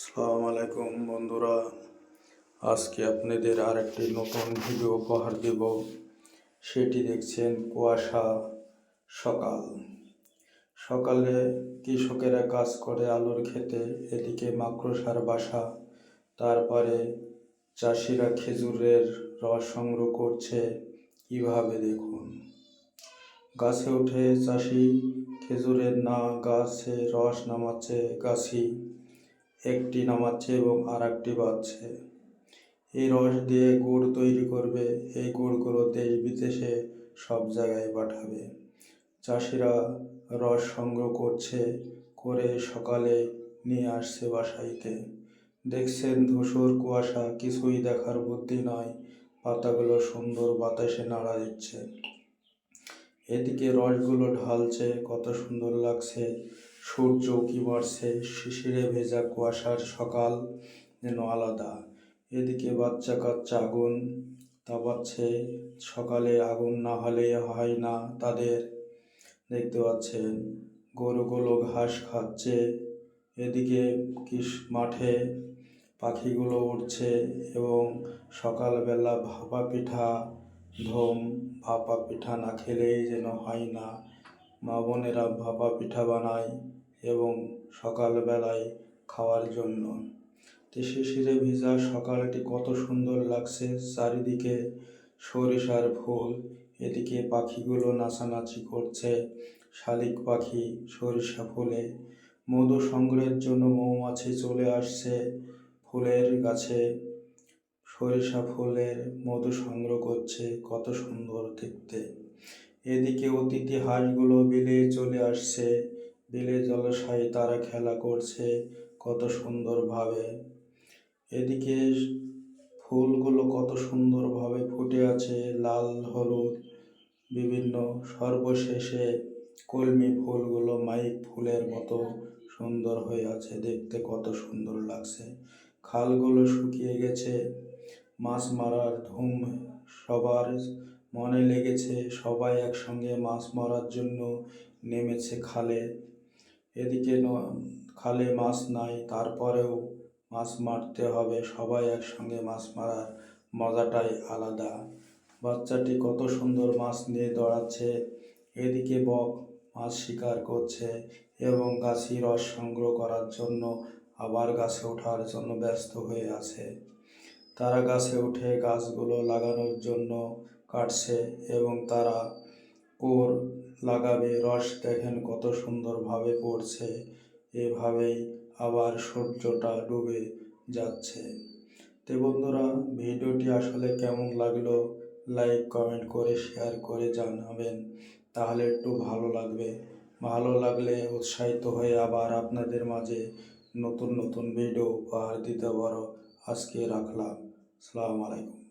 আসসালামু আলাইকুম বন্ধুরা, আজকে আপনাদের আরেকটি নতুন ভিডিও উপহার দেব। সেটি দেখছেন কুয়াশা সকাল। সকালে কৃষকেরা কাজ করে আলুর ক্ষেতে, এদিকে মাকড়সার বাসা। তারপরে চাষিরা খেজুরের রস সংগ্রহ করছে। কিভাবে দেখুন, গাছে উঠে চাষি খেজুরের গাছে রস নামাচ্ছে, গাছি একটি নামাচ্ছে এবং আর একটি বাজছে। এই রস দিয়ে গুড় তৈরি করবে। এই গুড়গুলো দেশ বিদেশে সব জায়গায় পাঠাবে। চাষিরা রস সংগ্রহ করে সকালে নিয়ে আসছে বাসাইতে। দেখছেন ধূসর কুয়াশা, কিছুই দেখার বুদ্ধি নয়। পাতাগুলো সুন্দর বাতাসে নাড়া দিচ্ছে। এদিকে রসগুলো ঢালছে, কত সুন্দর লাগছে। সূর্য উঁকি মারছে, শিশিরে ভেজা কুয়াশার সকাল যেন আলাদা। এদিকে বাচ্চা কাচ্চা আগুন তাপাচ্ছে। সকালে আগুন না হলে হয় না তাদের। দেখতে পাচ্ছেন গরুগুলো ঘাস খাচ্ছে। এদিকে মাঠে পাখিগুলো উঠছে এবং সকালবেলা ভাপা পিঠা ভাপা পিঠা না খেলেই যেন হয় না। মা বোনেরা ভাপা পিঠা বানায় এবং সকালবেলায় খাওয়ার জন্য। শিশিরে ভেজা সকালটি কত সুন্দর লাগছে। চারিদিকে সরিষার ফুল, এদিকে পাখিগুলো নাচানাচি করছে। শালিক পাখি সরিষা ফুলে। মধু সংগ্রহের জন্য মৌমাছি চলে আসছে ফুলের গাছে। সরিষা ফুলের মধু সংগ্রহ করছে, কত সুন্দর দেখতে। এদিকে অতিথি হাঁসগুলো বিলে চলে আসছে। বিলে জলাশয়ে তারা খেলা করছে কত সুন্দরভাবে। এদিকে ফুলগুলো কত সুন্দরভাবে ফুটে আছে, লাল হলুদ বিভিন্ন। সর্বশেষে কলমি ফুলগুলো মাইক ফুলের মতো সুন্দর হয়ে আছে, দেখতে কত সুন্দর লাগছে। খালগুলো শুকিয়ে গেছে। মাছ মারার ধুম সবার মনে লেগেছে। সবাই একসঙ্গে মাছ মারার জন্য নেমেছে খালে। এদিকে খালে মাছ নাই, তারপরেও মাছ মারতে হবে। সবাই একসঙ্গে মাছ মারার মজাটাই আলাদা। বাচ্চাটি কত সুন্দর মাছ নিয়ে দৌড়াচ্ছে। এদিকে বক মাছ শিকার করছে এবং গাছি রস সংগ্রহ করার জন্য আবার গাছে ওঠার জন্য ব্যস্ত হয়ে আছে। তারা গাছে উঠে গাছগুলো লাগানোর জন্য কাটছে এবং তারা লাগাবে। রস দেখেন কত সুন্দরভাবে পড়ছে। এভাবেই আবার সূর্যটা ডুবে যাচ্ছে। তো বন্ধুরা, ভিডিওটি আসলে কেমন লাগলো লাইক কমেন্ট করে শেয়ার করে জানাবেন, তাহলে একটু ভালো লাগবে। ভালো লাগলে উৎসাহিত হয়ে আবার আপনাদের মাঝে নতুন নতুন ভিডিও উপহার দিতে পারো। আজকে রাখলাম। আসসালামু আলাইকুম।